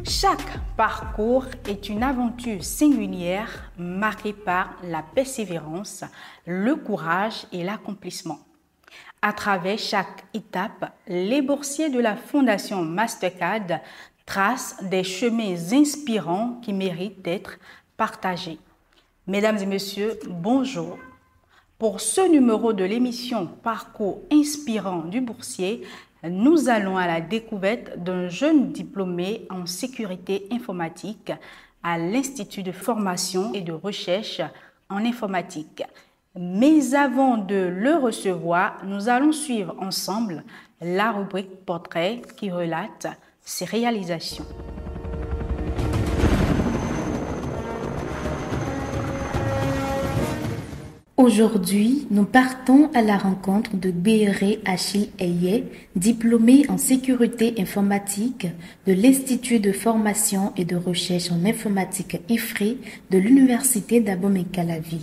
Chaque parcours est une aventure singulière marquée par la persévérance, le courage et l'accomplissement. À travers chaque étape, les boursiers de la Fondation Mastercard tracent des chemins inspirants qui méritent d'être partagés. Mesdames et messieurs, bonjour. Pour ce numéro de l'émission Parcours inspirant du boursier, nous allons à la découverte d'un jeune diplômé en sécurité informatique à l'Institut de formation et de recherche en informatique. Mais avant de le recevoir, nous allons suivre ensemble la rubrique Portrait qui relate ses réalisations. Aujourd'hui, nous partons à la rencontre de Bééré Achille Eye, diplômé en sécurité informatique de l'Institut de formation et de recherche en informatique IFRI de l'Université d'Abomey-Calavi.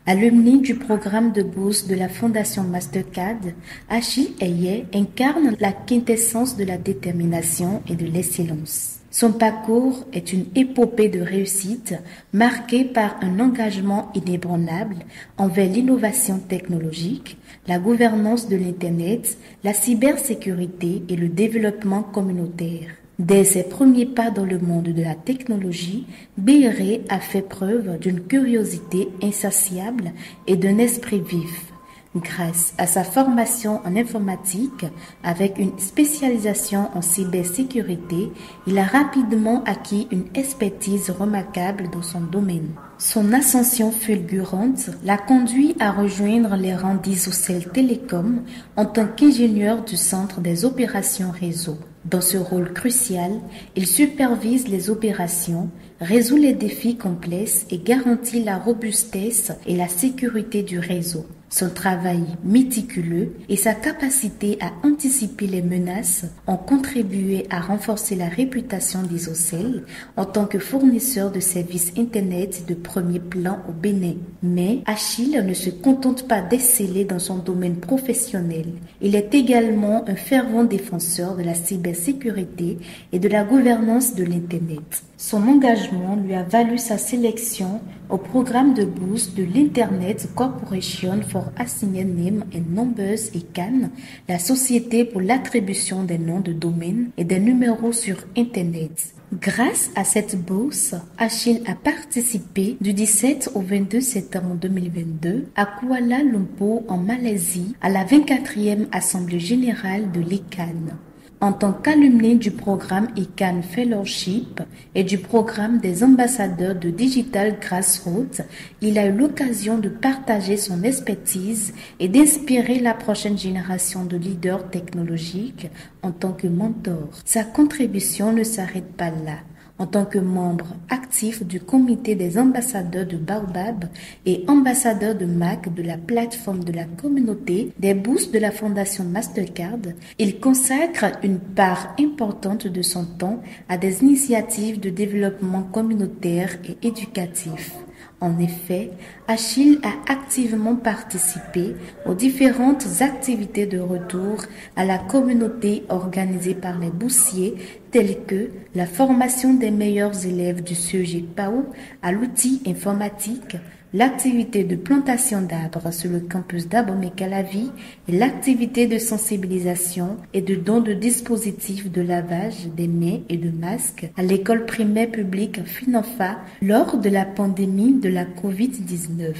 Alumni du programme de bourse de la Fondation Mastercard, Achille Eye incarne la quintessence de la détermination et de l'excellence. Son parcours est une épopée de réussite marquée par un engagement inébranlable envers l'innovation technologique, la gouvernance de l'Internet, la cybersécurité et le développement communautaire. Dès ses premiers pas dans le monde de la technologie, Bééré a fait preuve d'une curiosité insatiable et d'un esprit vif. Grâce à sa formation en informatique, avec une spécialisation en cybersécurité, il a rapidement acquis une expertise remarquable dans son domaine. Son ascension fulgurante l'a conduit à rejoindre les rangs d'Isocel Télécom en tant qu'ingénieur du centre des opérations réseau. Dans ce rôle crucial, il supervise les opérations, résout les défis complexes et garantit la robustesse et la sécurité du réseau. Son travail méticuleux et sa capacité à anticiper les menaces ont contribué à renforcer la réputation d'Isocel en tant que fournisseur de services Internet de premier plan au Bénin. Mais Achille ne se contente pas d'exceller dans son domaine professionnel. Il est également un fervent défenseur de la cybersécurité et de la gouvernance de l'Internet. Son engagement lui a valu sa sélection au programme de bourse de l'Internet Corporation for Assigned Name and Numbers et CAN, la société pour l'attribution des noms de domaine et des numéros sur Internet. Grâce à cette bourse, Achille a participé du 17 au 22 septembre 2022 à Kuala Lumpur en Malaisie à la 24e Assemblée générale de l'ICANN. En tant qu'alumni du programme ICANN Fellowship et du programme des ambassadeurs de Digital Grassroots, il a eu l'occasion de partager son expertise et d'inspirer la prochaine génération de leaders technologiques en tant que mentor. Sa contribution ne s'arrête pas là. En tant que membre actif du comité des ambassadeurs de Baobab et ambassadeur de MAC de la plateforme de la communauté des bourses de la Fondation Mastercard, il consacre une part importante de son temps à des initiatives de développement communautaire et éducatif. En effet, Achille a activement participé aux différentes activités de retour à la communauté organisées par les boursiers telles que la formation des meilleurs élèves du CEG PAO à l'outil informatique, l'activité de plantation d'arbres sur le campus d'Abomey-Calavi et l'activité de sensibilisation et de don de dispositifs de lavage des mains et de masques à l'école primaire publique Finanfa lors de la pandémie de la COVID-19.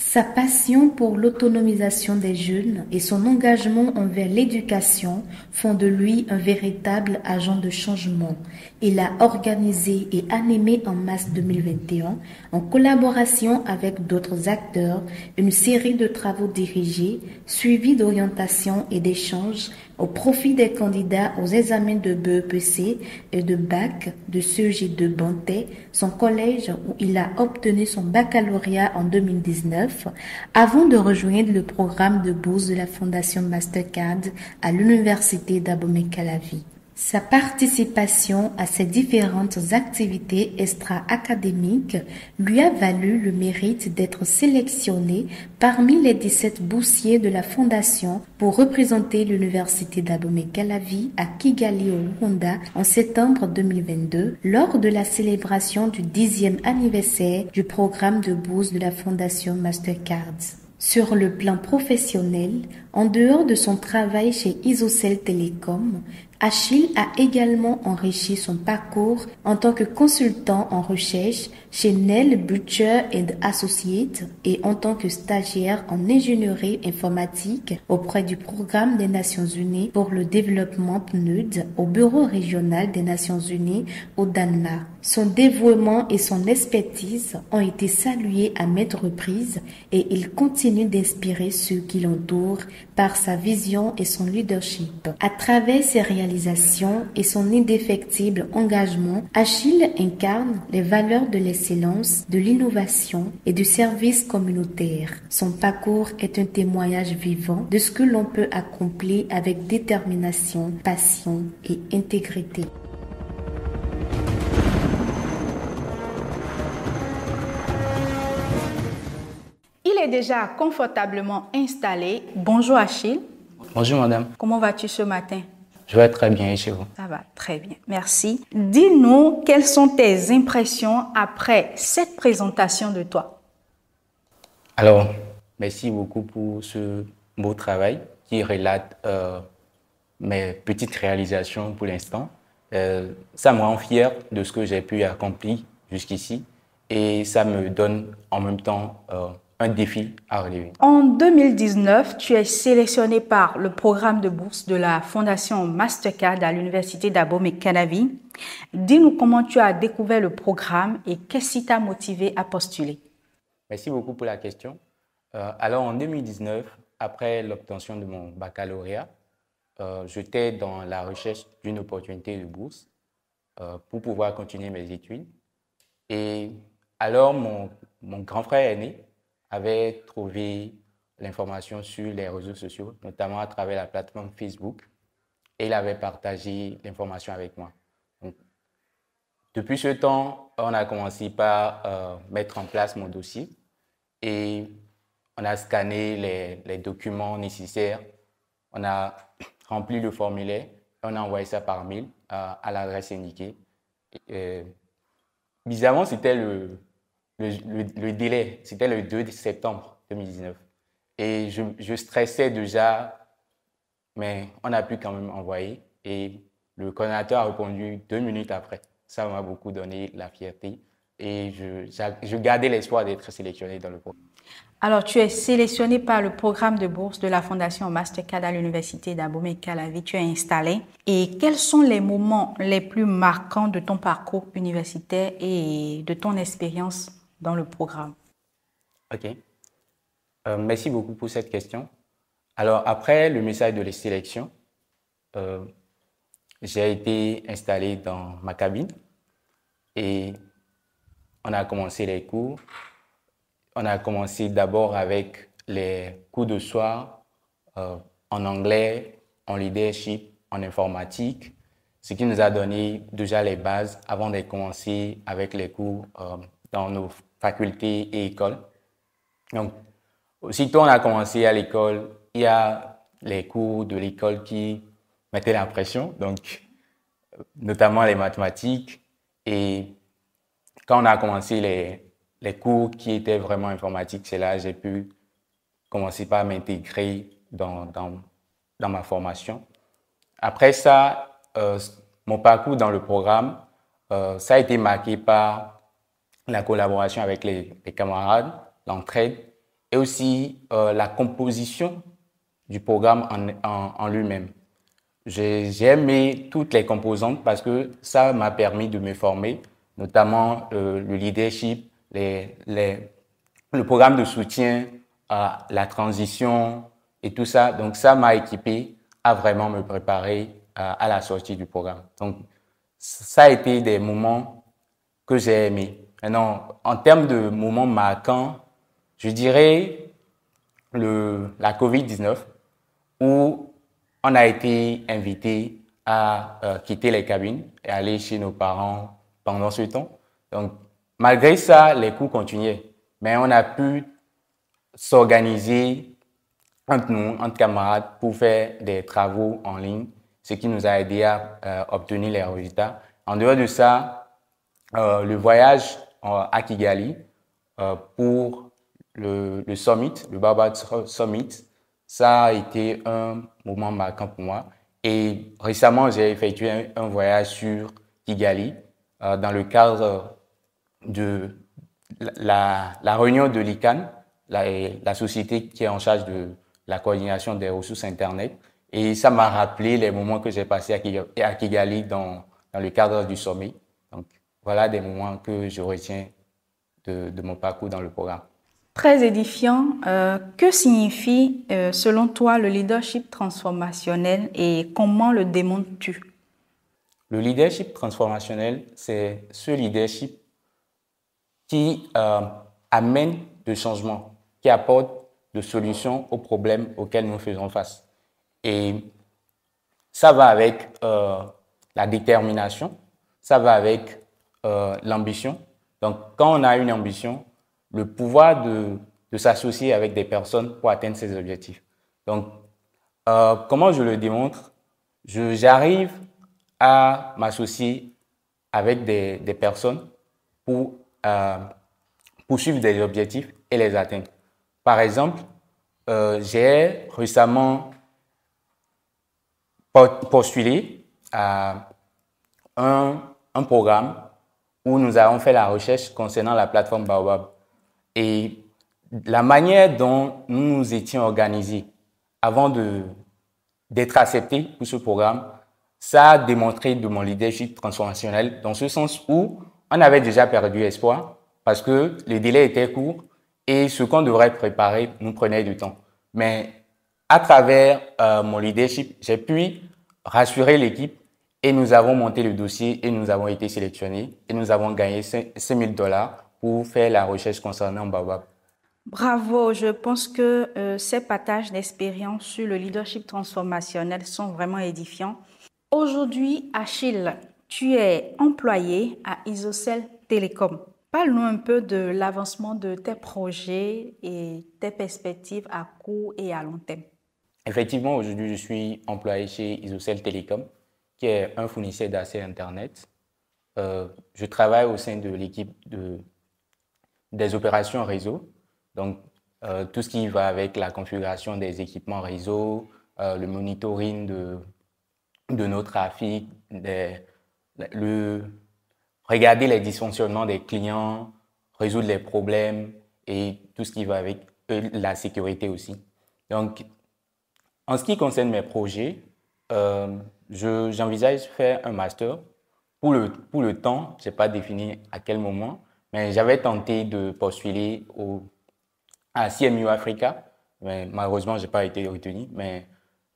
Sa passion pour l'autonomisation des jeunes et son engagement envers l'éducation font de lui un véritable agent de changement. Il a organisé et animé en mars 2021, en collaboration avec d'autres acteurs, une série de travaux dirigés, suivis d'orientation et d'échanges au profit des candidats aux examens de BEPC et de bac de CEG de Bantais, son collège où il a obtenu son baccalauréat en 2019, avant de rejoindre le programme de bourse de la Fondation Mastercard à l'Université d'Abomey-Calavi. Sa participation à ces différentes activités extra-académiques lui a valu le mérite d'être sélectionné parmi les 17 boursiers de la Fondation pour représenter l'Université d'Abomey-Calavi à Kigali au Rwanda en septembre 2022 lors de la célébration du 10e anniversaire du programme de bourse de la Fondation Mastercard. Sur le plan professionnel, en dehors de son travail chez Isocel Telecom, Achille a également enrichi son parcours en tant que consultant en recherche chez Nell Butcher & Associates et en tant que stagiaire en ingénierie informatique auprès du Programme des Nations Unies pour le développement PNUD au Bureau régional des Nations Unies au Danemark. Son dévouement et son expertise ont été salués à maintes reprises et il continue d'inspirer ceux qui l'entourent par sa vision et son leadership. À travers ses réalisations et son indéfectible engagement, Achille incarne les valeurs de l'excellence, de l'innovation et du service communautaire. Son parcours est un témoignage vivant de ce que l'on peut accomplir avec détermination, passion et intégrité. Il est déjà confortablement installé. Bonjour Achille. Bonjour madame. Comment vas-tu ce matin? Je vais très bien et chez vous? Ça va très bien, merci. Dis-nous quelles sont tes impressions après cette présentation de toi. Alors, merci beaucoup pour ce beau travail qui relate mes petites réalisations pour l'instant. Ça me rend fier de ce que j'ai pu accomplir jusqu'ici et ça me donne en même temps un défi à relever. En 2019, tu es sélectionné par le programme de bourse de la Fondation Mastercard à l'Université d'Abomey-Calavi. Dis-nous comment tu as découvert le programme et qu'est-ce qui t'a motivé à postuler. Merci beaucoup pour la question. Alors en 2019, après l'obtention de mon baccalauréat, j'étais dans la recherche d'une opportunité de bourse pour pouvoir continuer mes études. Et alors mon grand frère aîné avait trouvé l'information sur les réseaux sociaux, notamment à travers la plateforme Facebook, et il avait partagé l'information avec moi. Donc, depuis ce temps, on a commencé par mettre en place mon dossier et on a scanné les documents nécessaires, on a rempli le formulaire et on a envoyé ça par mail à l'adresse indiquée. Bizarrement, c'était le délai, c'était le 2 septembre 2019. Et je stressais déjà, mais on a pu quand même envoyer. Et le coordinateur a répondu 2 minutes après. Ça m'a beaucoup donné la fierté. Et je gardais l'espoir d'être sélectionné dans le programme. Alors, tu es sélectionné par le programme de bourse de la Fondation Mastercard à l'Université d'Abomey-Calavi. Tu es installé. Et quels sont les moments les plus marquants de ton parcours universitaire et de ton expérience dans le programme? OK. Merci beaucoup pour cette question. Alors, après le message de la sélection, j'ai été installé dans ma cabine et on a commencé les cours. On a commencé d'abord avec les cours de soir en anglais, en leadership, en informatique, ce qui nous a donné déjà les bases avant de commencer avec les cours dans nos facultés et écoles. Donc, aussitôt on a commencé à l'école, il y a les cours de l'école qui mettaient la pression, donc notamment les mathématiques. Et quand on a commencé les cours qui étaient vraiment informatiques, c'est là que j'ai pu commencer par m'intégrer dans ma formation. Après ça, mon parcours dans le programme, ça a été marqué par la collaboration avec les camarades, l'entraide et aussi la composition du programme en lui-même. J'ai aimé toutes les composantes parce que ça m'a permis de me former, notamment le leadership, le programme de soutien à la transition et tout ça. Donc, ça m'a équipé à vraiment me préparer à la sortie du programme. Donc, ça a été des moments que j'ai aimés. Maintenant, en termes de moments marquants, je dirais la COVID-19 où on a été invité à quitter les cabines et aller chez nos parents pendant ce temps. Donc, malgré ça, les cours continuaient. Mais on a pu s'organiser entre nous, entre camarades, pour faire des travaux en ligne, ce qui nous a aidé à obtenir les résultats. En dehors de ça, le voyage à Kigali pour le Summit, le Baobab Summit, ça a été un moment marquant pour moi. Et récemment, j'ai effectué un voyage sur Kigali dans le cadre de la réunion de l'ICANN, la société qui est en charge de la coordination des ressources Internet. Et ça m'a rappelé les moments que j'ai passés à Kigali dans le cadre du sommet. Donc, voilà des moments que je retiens de mon parcours dans le programme. Très édifiant. Que signifie, selon toi, le leadership transformationnel et comment le démontres-tu? Le leadership transformationnel, c'est ce leadership qui amène de changement, qui apporte de solutions aux problèmes auxquels nous faisons face. Et ça va avec la détermination, ça va avec l'ambition. Donc, quand on a une ambition, le pouvoir de s'associer avec des personnes pour atteindre ses objectifs. Donc, comment je le démontre? J'arrive à m'associer avec des personnes pour poursuivre des objectifs et les atteindre. Par exemple, j'ai récemment postulé à un programme où nous avons fait la recherche concernant la plateforme Baobab. Et la manière dont nous nous étions organisés avant d'être acceptés pour ce programme, ça a démontré de mon leadership transformationnel dans ce sens où on avait déjà perdu espoir parce que les délais étaient courts et ce qu'on devrait préparer nous prenait du temps. Mais à travers mon leadership, j'ai pu rassurer l'équipe et nous avons monté le dossier et nous avons été sélectionnés et nous avons gagné $5 000 pour faire la recherche concernant Baobab. Bravo, je pense que ces partages d'expériences sur le leadership transformationnel sont vraiment édifiants. Aujourd'hui, Achille, tu es employé à Isocel Télécom. Parle-nous un peu de l'avancement de tes projets et tes perspectives à court et à long terme. Effectivement, aujourd'hui, je suis employé chez Isocel Télécom, qui est un fournisseur d'accès Internet. Je travaille au sein de l'équipe des opérations réseau, donc tout ce qui va avec la configuration des équipements réseau, le monitoring de nos trafics, regarder les dysfonctionnements des clients, résoudre les problèmes et tout ce qui va avec la sécurité aussi. Donc, en ce qui concerne mes projets, j'envisage faire un master. Pour le temps, je n'ai pas défini à quel moment, mais j'avais tenté de postuler à CMU Africa, mais malheureusement, je n'ai pas été retenu. Mais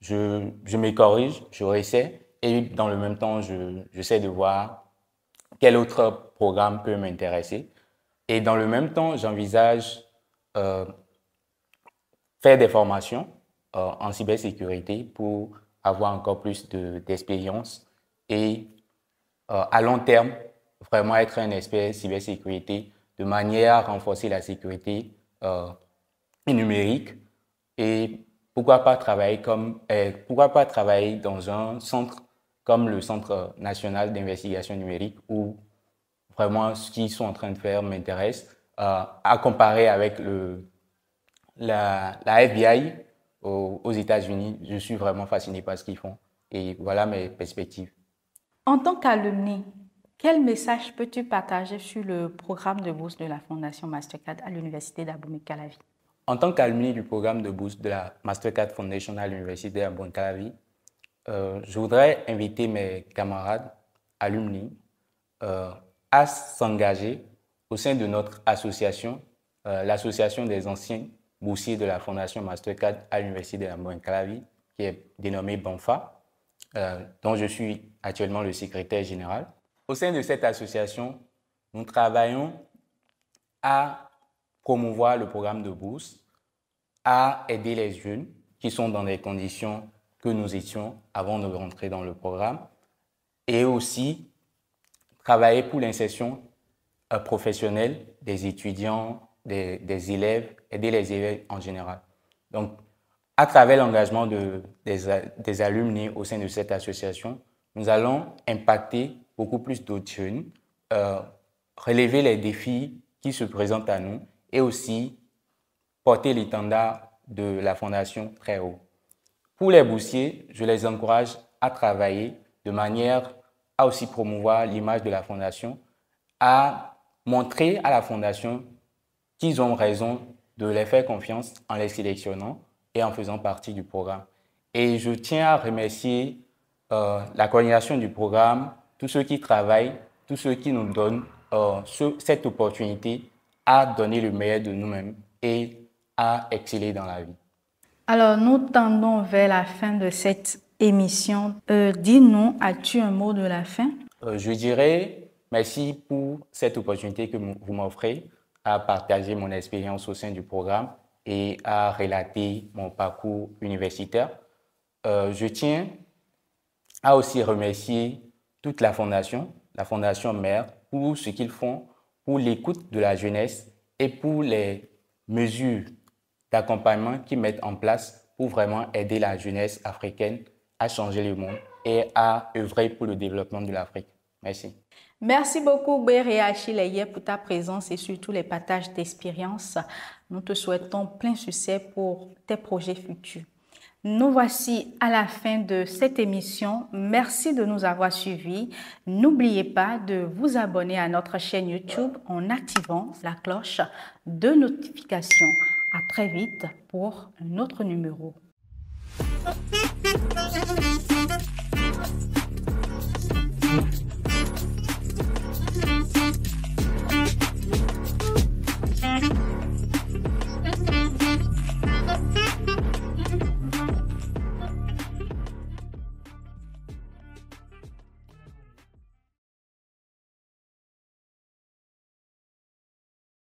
je me corrige, je réessaie et dans le même temps, j'essaie de voir quel autre programme peut m'intéresser. Et dans le même temps, j'envisage faire des formations en cybersécurité pour avoir encore plus d'expérience et à long terme, vraiment être un expert cybersécurité de manière à renforcer la sécurité numérique et pourquoi pas travailler dans un centre comme le Centre national d'investigation numérique où vraiment ce qu'ils sont en train de faire m'intéresse à comparer avec la FBI aux États-Unis. Je suis vraiment fasciné par ce qu'ils font et voilà mes perspectives. En tant qu'alumni, quel message peux-tu partager sur le programme de bourse de la Fondation Mastercard à l'Université d'Abomey-Calavi? En tant qu'alumni du programme de bourse de la Mastercard Foundation à l'Université d'Abomey-Calavi, je voudrais inviter mes camarades alumni à s'engager au sein de notre association, l'association des anciens boursiers de la Fondation Mastercard à l'Université d'Abomey-Calavi, qui est dénommée BANFA, dont je suis actuellement le secrétaire général. Au sein de cette association, nous travaillons à promouvoir le programme de bourse, à aider les jeunes qui sont dans des conditions que nous étions avant de rentrer dans le programme et aussi travailler pour l'insertion professionnelle des étudiants, des élèves, aider les élèves en général. Donc, à travers l'engagement des alumni au sein de cette association, nous allons impacter beaucoup plus d'autres jeunes, relever les défis qui se présentent à nous et aussi porter l'étendard de la Fondation très haut. Pour les boursiers, je les encourage à travailler de manière à aussi promouvoir l'image de la Fondation, à montrer à la Fondation qu'ils ont raison de les faire confiance en les sélectionnant et en faisant partie du programme. Et je tiens à remercier la coordination du programme, tous ceux qui travaillent, tous ceux qui nous donnent cette opportunité à donner le meilleur de nous-mêmes et à exceller dans la vie. Alors, nous tendons vers la fin de cette émission. Dis-nous, as-tu un mot de la fin? Je dirais merci pour cette opportunité que vous m'offrez à partager mon expérience au sein du programme et à relater mon parcours universitaire. Je tiens à aussi remercier toute la Fondation mère, pour ce qu'ils font pour l'écoute de la jeunesse et pour les mesures d'accompagnement qu'ils mettent en place pour vraiment aider la jeunesse africaine à changer le monde et à œuvrer pour le développement de l'Afrique. Merci. Merci beaucoup, Béaré Achille Eye, pour ta présence et surtout les partages d'expériences. Nous te souhaitons plein succès pour tes projets futurs. Nous voici à la fin de cette émission. Merci de nous avoir suivis. N'oubliez pas de vous abonner à notre chaîne YouTube en activant la cloche de notification. À très vite pour un autre numéro.